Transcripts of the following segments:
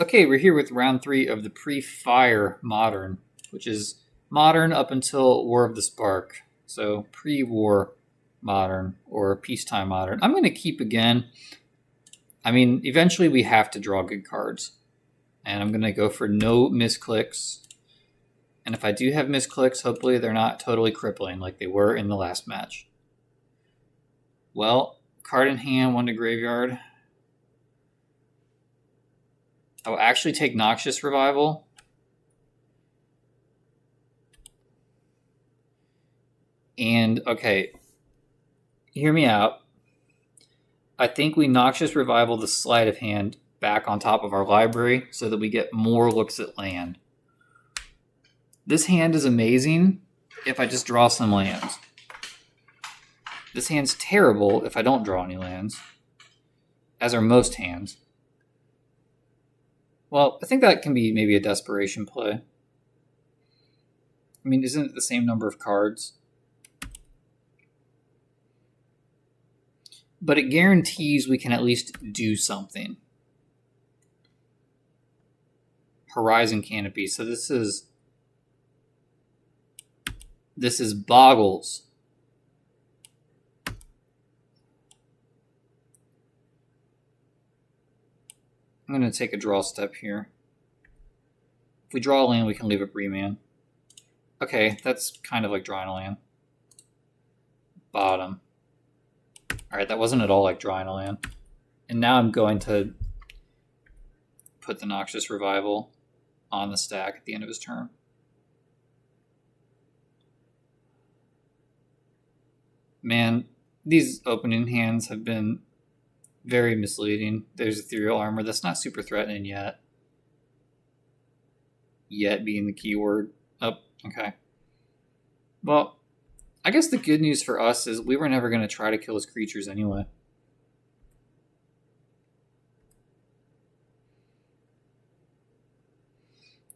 Okay, we're here with round 3 of the pre-fire modern, which is modern up until War of the Spark. So pre-war modern or peacetime modern. I'm going to keep again. I mean, eventually we have to draw good cards. And I'm going to go for no misclicks. And if I do have misclicks, hopefully they're not totally crippling like they were in the last match. Well, card in hand, 1 to graveyard. I will actually take Noxious Revival. And, okay, hear me out. I think we Noxious Revival the sleight of hand back on top of our library so that we get more looks at land. This hand is amazing if I just draw some lands. This hand's terrible if I don't draw any lands, as are most hands. Well, I think that can be maybe a desperation play. I mean, isn't it the same number of cards? But it guarantees we can at least do something. Horizon Canopy. So this is Bogles. I'm going to take a draw step here. If we draw a land, we can leave it Remand. Okay, that's kind of like drawing a land. Bottom. Alright, that wasn't at all like drawing a land. And now I'm going to put the Noxious Revival on the stack at the end of his turn. Man, these opening hands have been very misleading. There's Ethereal Armor. That's not super threatening yet. Yet being the keyword. Oh, okay. Well, I guess the good news for us is we were never going to try to kill his creatures anyway.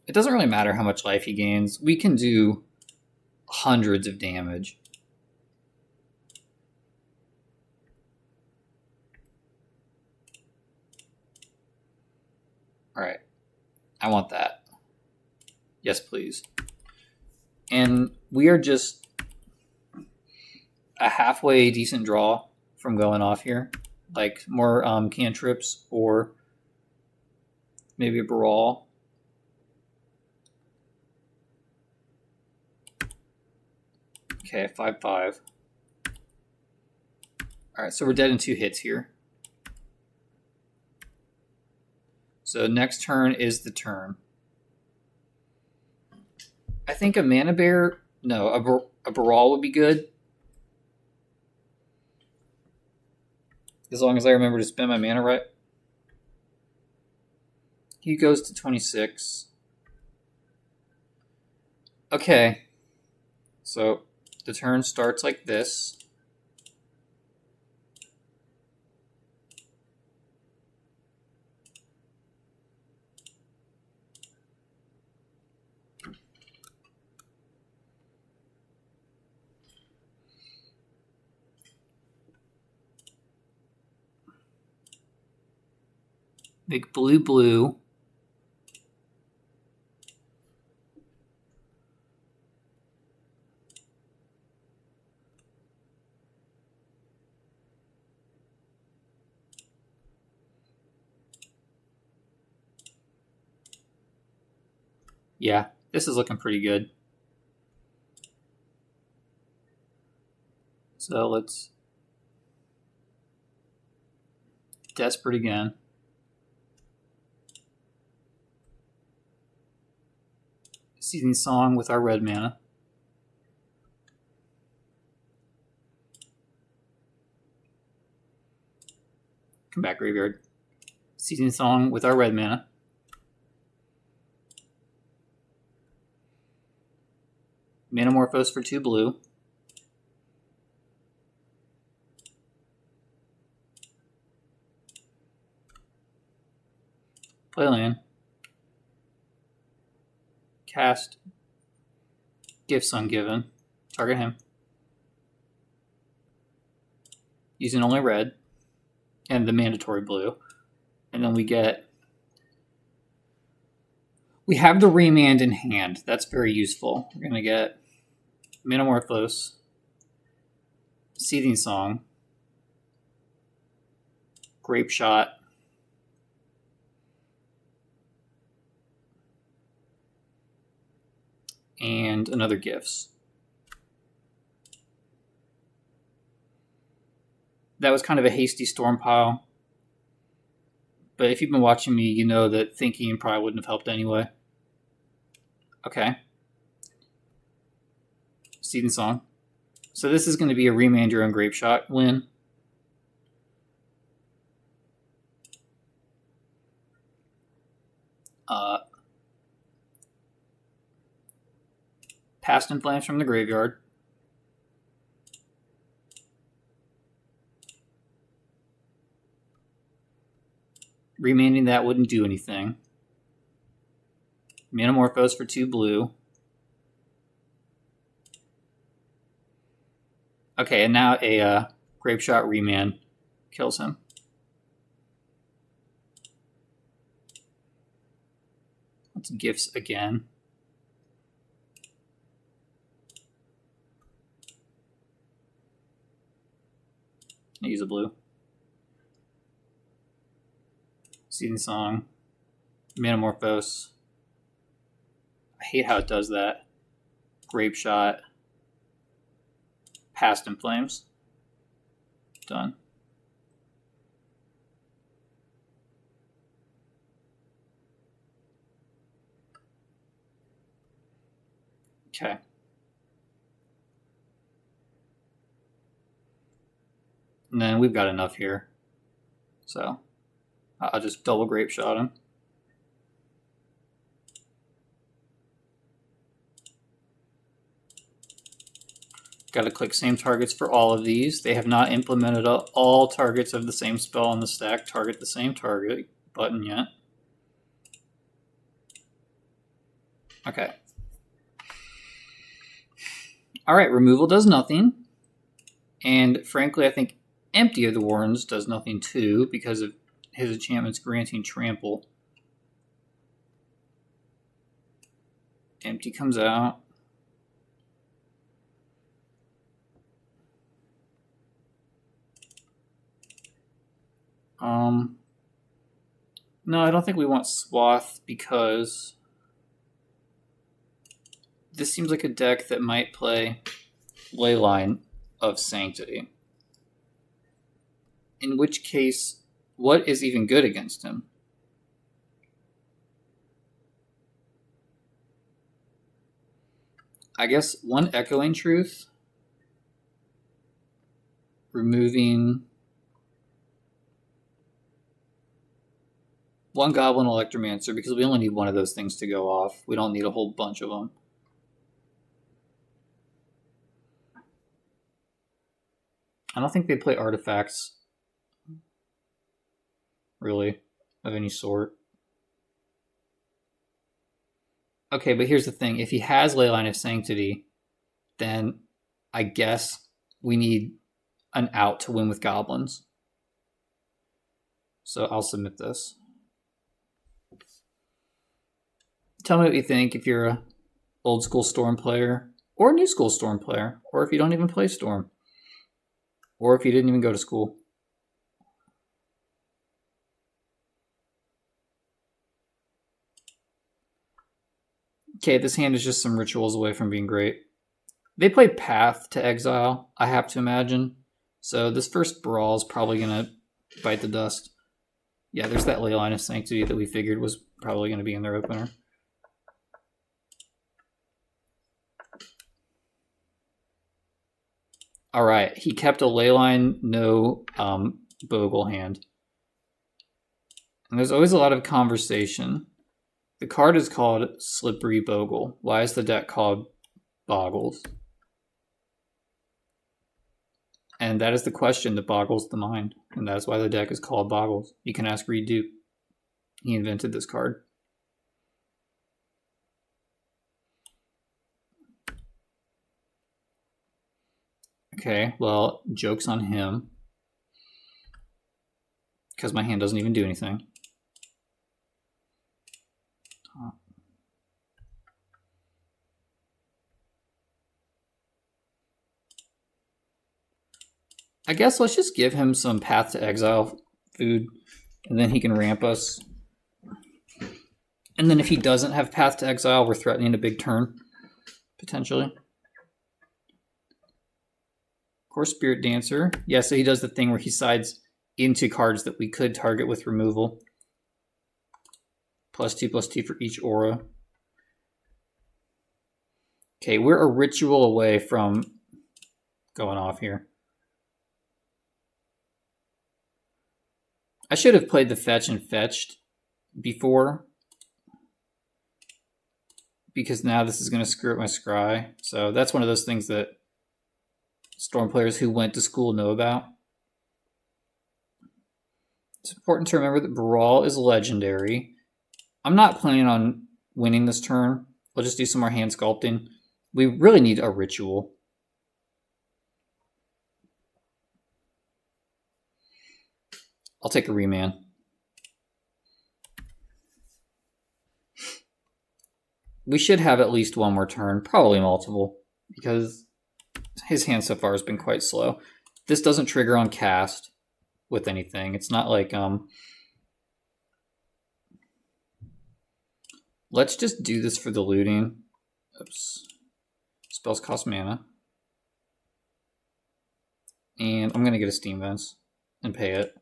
It doesn't really matter how much life he gains. We can do hundreds of damage. Alright. I want that. Yes, please. And we are just a halfway decent draw from going off here. Like more cantrips or maybe a Brawl. Okay, 5/5. Alright, so we're dead in 2 hits here. So next turn is the turn. I think a Mana Bear, no, a Brawl would be good. As long as I remember to spend my mana right. He goes to 26. Okay. So the turn starts like this. Big blue. Yeah, this is looking pretty good. So let's Desperate again. Season Song with our red mana. Come back, graveyard. Season Song with our red mana. Manamorphose for 2 blue. Play land. Cast Gifts Ungiven. Target him. Using only red. And the mandatory blue. And then we get We have the remand in hand. That's very useful. We're going to get Metamorphose, Seething Song, Grape Shot, and another Gifts. That was kind of a hasty storm pile. But if you've been watching me, you know that thinking probably wouldn't have helped anyway. Okay. Seething Song. So this is going to be a remand your own Grape Shot win. Past in Flames from the graveyard. Remanding that wouldn't do anything. Metamorphose for 2 blue. Okay, and now a Grape Shot remand kills him. Let's Gifts again. Use a blue. Seething Song. Metamorphose. I hate how it does that. Grape Shot. Past in Flames. Done. Okay. And then we've got enough here. So I'll just double Grape Shot him. Got to click same targets for all of these. They have not implemented all targets of the same spell on the stack target the same target button yet. Okay. All right, removal does nothing. And frankly, I think Empty of the Warrens does nothing too because of his enchantments granting trample. Empty comes out. No, I don't think we want Swath because this seems like a deck that might play Leyline of Sanctity. In which case, what is even good against him? I guess one Echoing Truth, removing one Goblin Electromancer, because we only need one of those things to go off. We don't need a whole bunch of them. I don't think they play artifacts, really, of any sort. Okay, but here's the thing. If he has Leyline of Sanctity, then I guess we need an out to win with goblins. So I'll submit this. Tell me what you think if you're a old school Storm player or a new school Storm player, or if you don't even play Storm, or if you didn't even go to school. Okay, this hand is just some rituals away from being great. They play Path to Exile, I have to imagine. So this first Brawl is probably going to bite the dust. Yeah, there's that Leyline of Sanctity that we figured was probably going to be in their opener. All right, he kept a Leyline, no Bogle hand. And there's always a lot of conversation. The card is called Slippery Bogle. Why is the deck called Bogles? And that is the question that boggles the mind. And that's why the deck is called Bogles. You can ask Reed Duke. He invented this card. Okay, well, joke's on him. Because my hand doesn't even do anything. I guess let's just give him some Path to Exile food, and then he can ramp us. And then if he doesn't have Path to Exile, we're threatening a big turn, potentially. Course Spirit Dancer. Yeah, so he does the thing where he sides into cards that we could target with removal. +2/+2 for each aura. Okay, we're a ritual away from going off here. I should have played the fetch and fetched before, because now this is going to screw up my scry. So that's one of those things that Storm players who went to school know about. It's important to remember that Brawl is legendary. I'm not planning on winning this turn. We'll just do some more hand sculpting. We really need a ritual. I'll take a remand. We should have at least one more turn, probably multiple, because his hand so far has been quite slow. This doesn't trigger on cast with anything. It's not like let's just do this for the looting. Oops. Spells cost mana. And I'm gonna get a Steam Vents and pay it.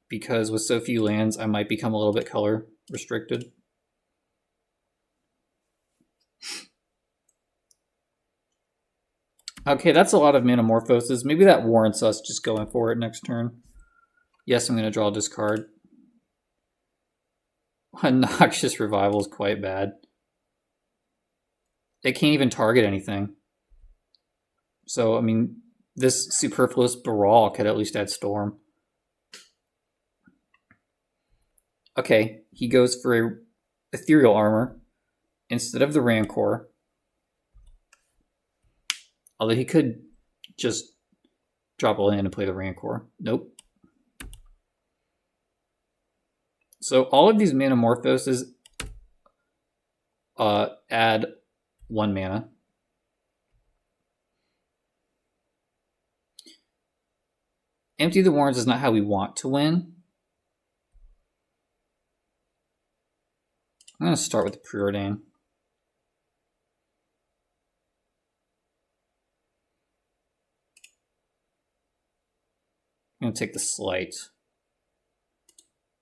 Because with so few lands, I might become a little bit color restricted. Okay, that's a lot of Metamorphoses. Maybe that warrants us just going for it next turn. Yes, I'm going to draw a discard. Noxious Revival is quite bad. It can't even target anything. So, I mean, this Superfluous Brawl could at least add Storm. Okay, he goes for a Ethereal Armor instead of the Rancor. Although he could just drop a land and play the Rancor. Nope. So all of these Metamorphoses add 1 mana. Empty the Warrens is not how we want to win. I'm going to start with the Preordain. I'm going to take the Slight.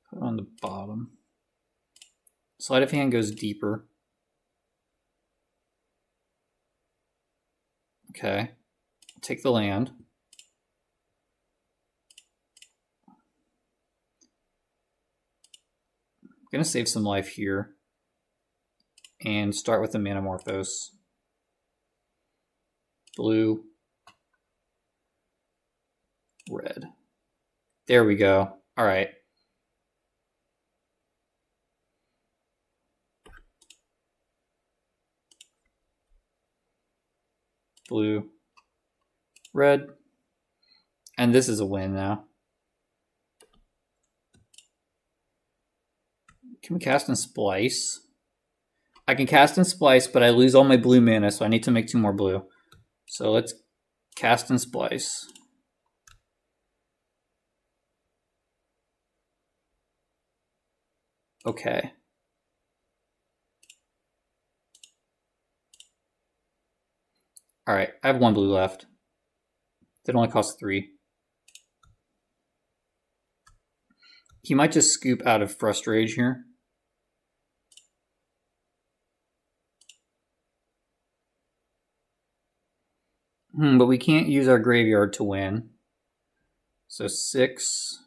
Put it on the bottom. Sleight of Hand goes deeper. Okay. Take the land. I'm going to save some life here. And start with the Metamorphose. Blue. Red. There we go. All right. Blue. Red. And this is a win now. Can we cast and Splice? I can cast and Splice, but I lose all my blue mana, so I need to make 2 more blue. So let's cast and Splice. Okay. All right, I have 1 blue left. That only costs 3. He might just scoop out of Frustrage here. But we can't use our graveyard to win. So 6.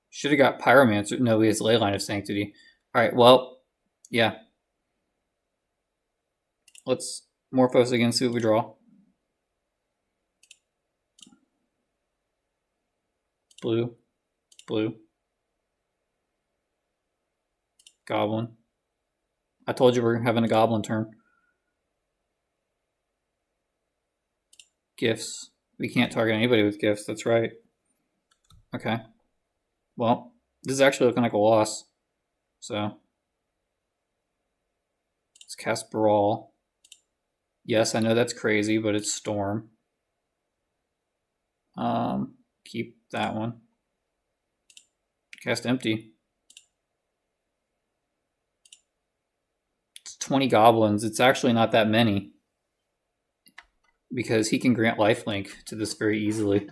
Should have got Pyromancer. No, he has Leyline of Sanctity. All right, well, yeah. Let's Morphos again, see what we draw. Blue. Blue. Goblin. I told you we're having a Goblin turn. Gifts. We can't target anybody with gifts, that's right. Okay. Well, this is actually looking like a loss. So let's cast Brawl. Yes, I know that's crazy, but it's Storm. Keep that one. Cast empty. It's 20 goblins. It's actually not that many, because he can grant lifelink to this very easily.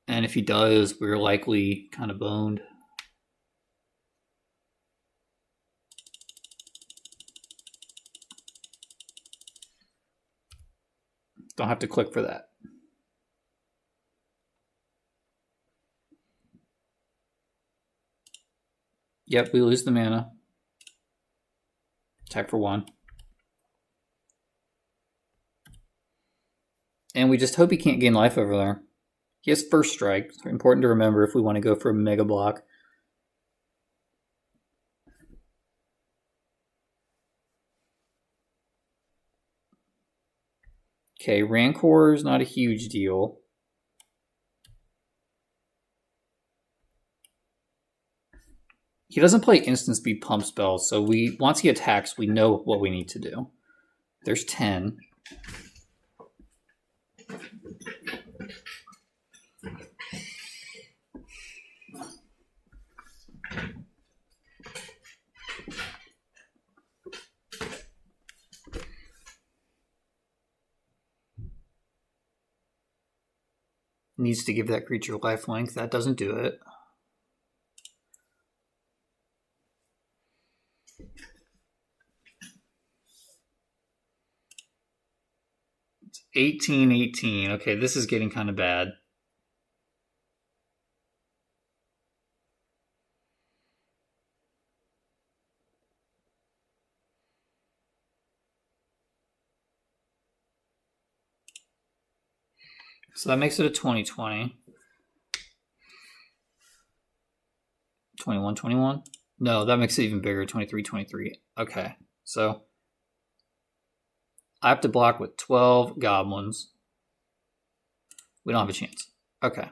And if he does, we're likely kind of boned. Don't have to click for that. Yep, we lose the mana. Attack for 1. And we just hope he can't gain life over there. He has first strike. It's important to remember if we want to go for a mega block. Okay, Rancor is not a huge deal. He doesn't play instant speed pump spells, so once he attacks, we know what we need to do. There's 10. Needs to give that creature lifelink. That doesn't do it. It's 18-18. Okay, this is getting kind of bad. So that makes it a 20-20. 21-21? No, that makes it even bigger. 23-23. Okay, so I have to block with 12 goblins. We don't have a chance. Okay.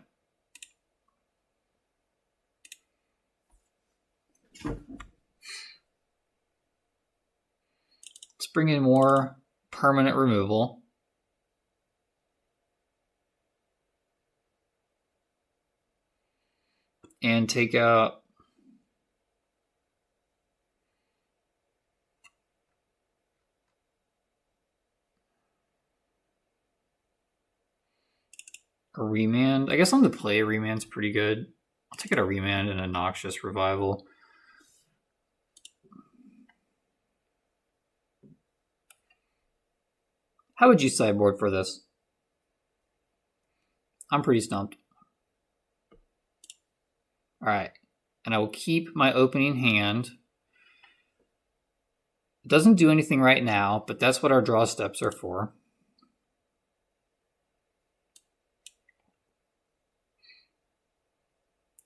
Let's bring in more permanent removal. And take out a remand. I guess on the play, a remand's pretty good. I'll take out a remand and a Noxious Revival. How would you sideboard for this? I'm pretty stumped. All right. And I will keep my opening hand. It doesn't do anything right now, but that's what our draw steps are for.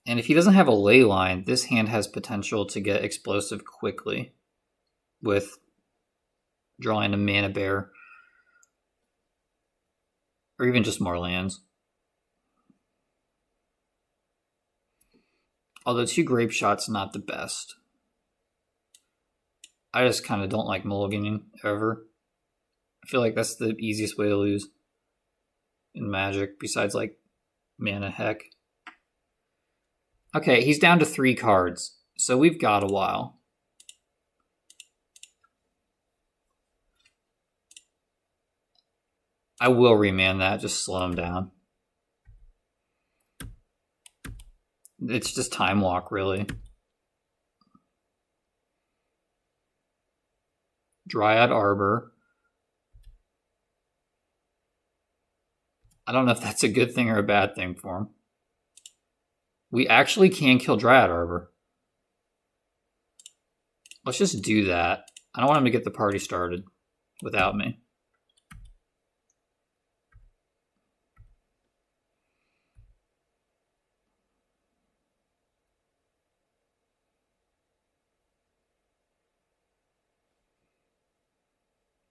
And if he doesn't have a ley line, this hand has potential to get explosive quickly with drawing a Mana Bear. Or even just more lands. Although 2 Grape Shot's not the best. I just kind of don't like mulliganing ever. I feel like that's the easiest way to lose in Magic, besides like Mana Heck. Okay, he's down to 3 cards, so we've got a while. I will remand that, just slow him down. It's just Time Walk, really. Dryad Arbor. I don't know if that's a good thing or a bad thing for him. We actually can kill Dryad Arbor. Let's just do that. I don't want him to get the party started without me.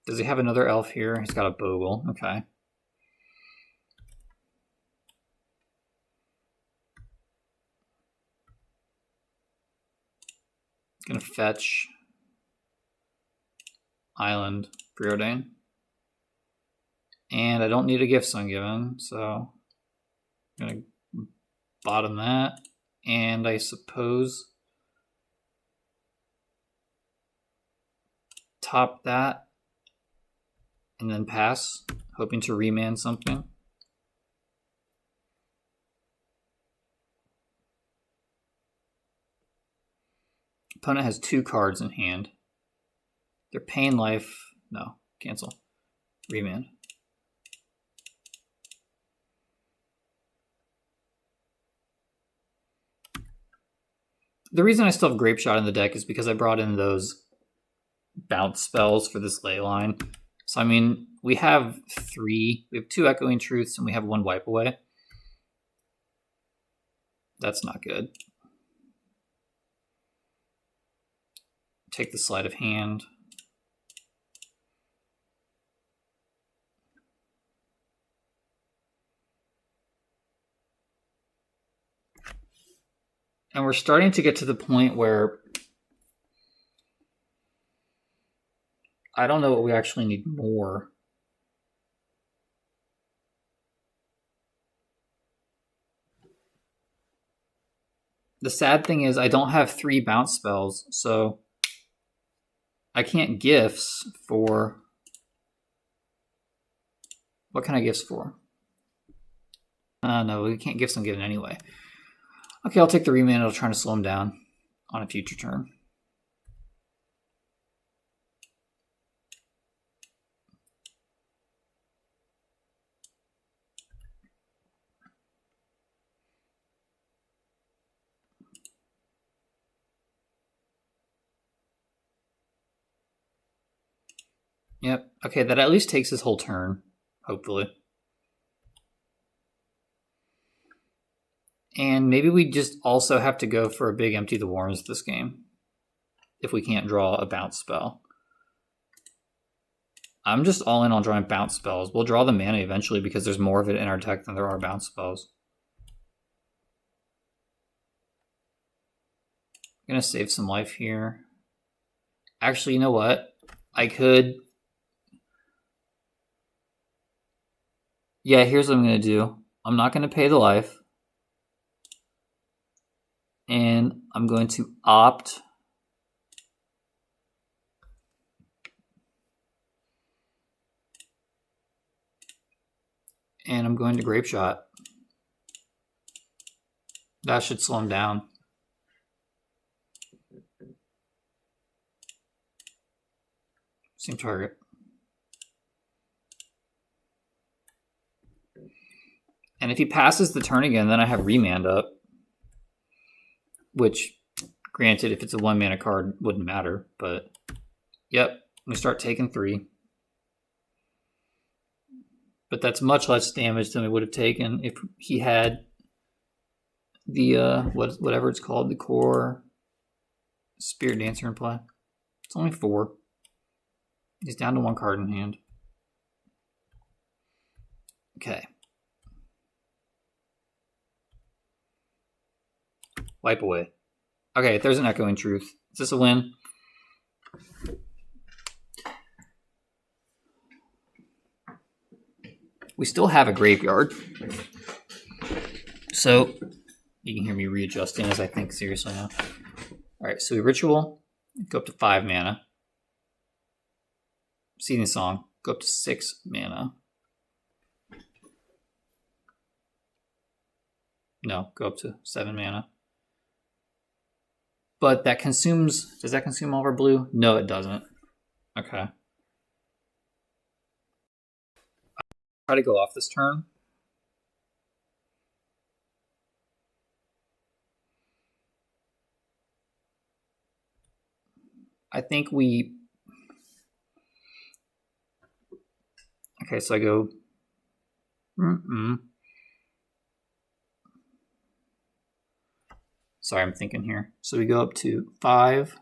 Does he have another elf here? He's got a Bogle. Okay. Gonna fetch Island Preordain. And I don't need a Gifts Ungiven, so I'm going to bottom that. And I suppose top that and then pass, hoping to remand something. Opponent has 2 cards in hand. They're paying life. No, cancel. Remand. The reason I still have Grape Shot in the deck is because I brought in those bounce spells for this ley line. So, I mean, we have 3. We have 2 Echoing Truths and we have 1 Wipe Away. That's not good. Take the Sleight of Hand. And we're starting to get to the point where I don't know what we actually need more. The sad thing is I don't have 3 bounce spells, so I can't gifts for... What can I gifts for? No, we can't Gifts Ungiven anyway. Okay, I'll take the remand. I'll try to slow him down on a future turn. Yep. Okay, that at least takes his whole turn, hopefully. And maybe we just also have to go for a big Empty the Warrens this game if we can't draw a bounce spell. I'm just all in on drawing bounce spells. We'll draw the mana eventually because there's more of it in our deck than there are bounce spells. I'm going to save some life here. Actually, you know what? I could... Yeah, here's what I'm going to do. I'm not going to pay the life. And I'm going to opt and I'm going to Grape Shot. That should slow him down. Same target. And if he passes the turn again, then I have Remand up. Which, granted, if it's a 1 mana card, wouldn't matter. But, yep, we start taking 3. But that's much less damage than we would have taken if he had the, whatever it's called, the core Spirit Dancer in play. It's only 4. He's down to 1 card in hand. Okay. Wipe Away. Okay, there's an Echoing Truth. Is this a win? We still have a graveyard. So, you can hear me readjusting as I think seriously now. Alright, so we Ritual, go up to 5 mana. Seething Song, go up to 6 mana. No, go up to 7 mana. But that consumes... Does that consume all of our blue? No, it doesn't. Okay. Try to go off this turn. I think we... Okay, so I go... Sorry, I'm thinking here. So we go up to 5,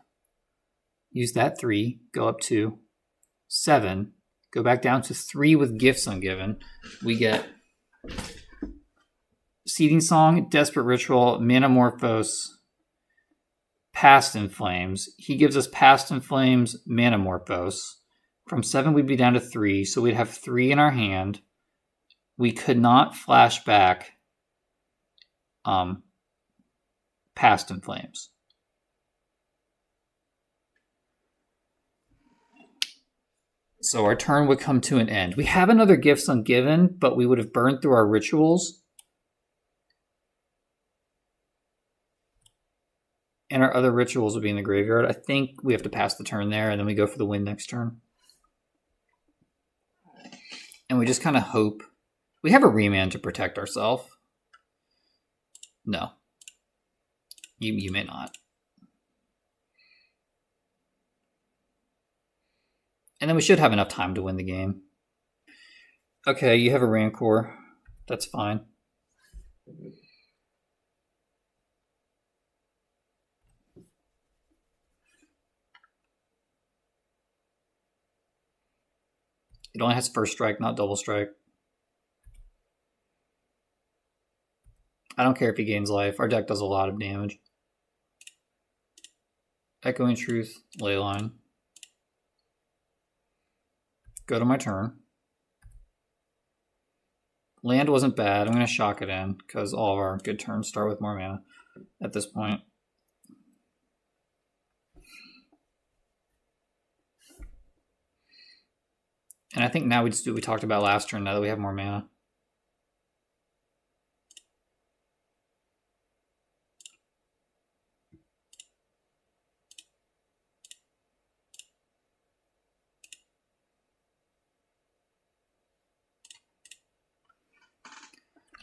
use that 3, go up to 7, go back down to 3 with Gifts Ungiven. We get Seething Song, Desperate Ritual, Manamorphose, Past in Flames. He gives us Past in Flames, Manamorphose. From 7, we'd be down to 3, so we'd have 3 in our hand. We could not flash back Past in Flames. So our turn would come to an end. We have another Gifts Ungiven, but we would have burned through our rituals. And our other rituals would be in the graveyard. I think we have to pass the turn there, and then we go for the win next turn. And we just kind of hope. We have a remand to protect ourselves. No. You may not. And then we should have enough time to win the game. Okay, you have a Rancor. That's fine. It only has first strike, not double strike. I don't care if he gains life. Our deck does a lot of damage. Echoing Truth, Leyline. Go to my turn. Land wasn't bad. I'm going to shock it in because all of our good turns start with more mana at this point. And I think now we just do what we talked about last turn now that we have more mana.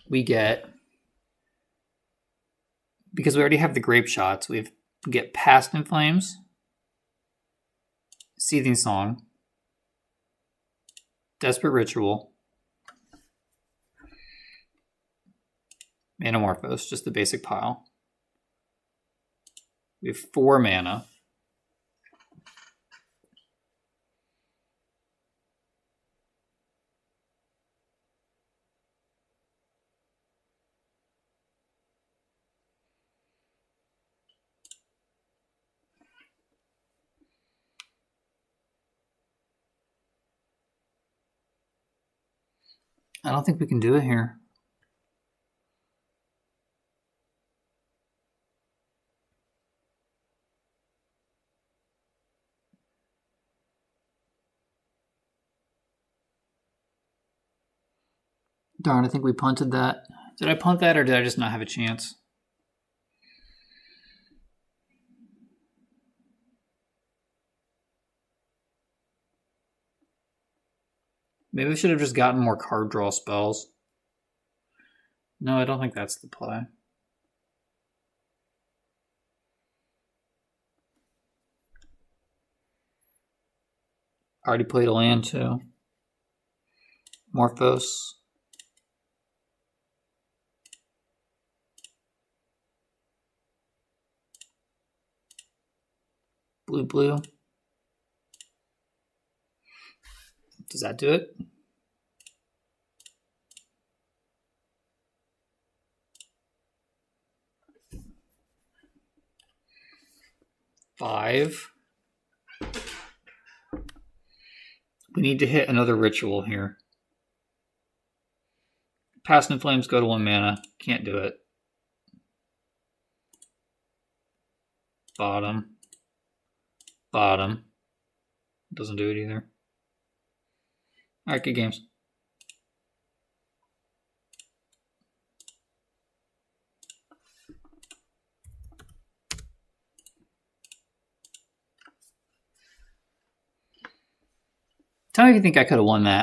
We get, because we already have the Grape Shots, we get Past in Flames, Seething Song, Desperate Ritual, Manamorphose, just the basic pile. We have 4 mana. I don't think we can do it here. Darn, I think we punted that. Did I punt that or did I just not have a chance? Maybe we should have just gotten more card draw spells. No, I don't think that's the play. Already played a land too. Morphos. Blue. Does that do it? Five. We need to hit another ritual here. Past in Flames go to 1 mana. Can't do it. Bottom. Doesn't do it either. Alright, good games. Tell me if you think I could have won that.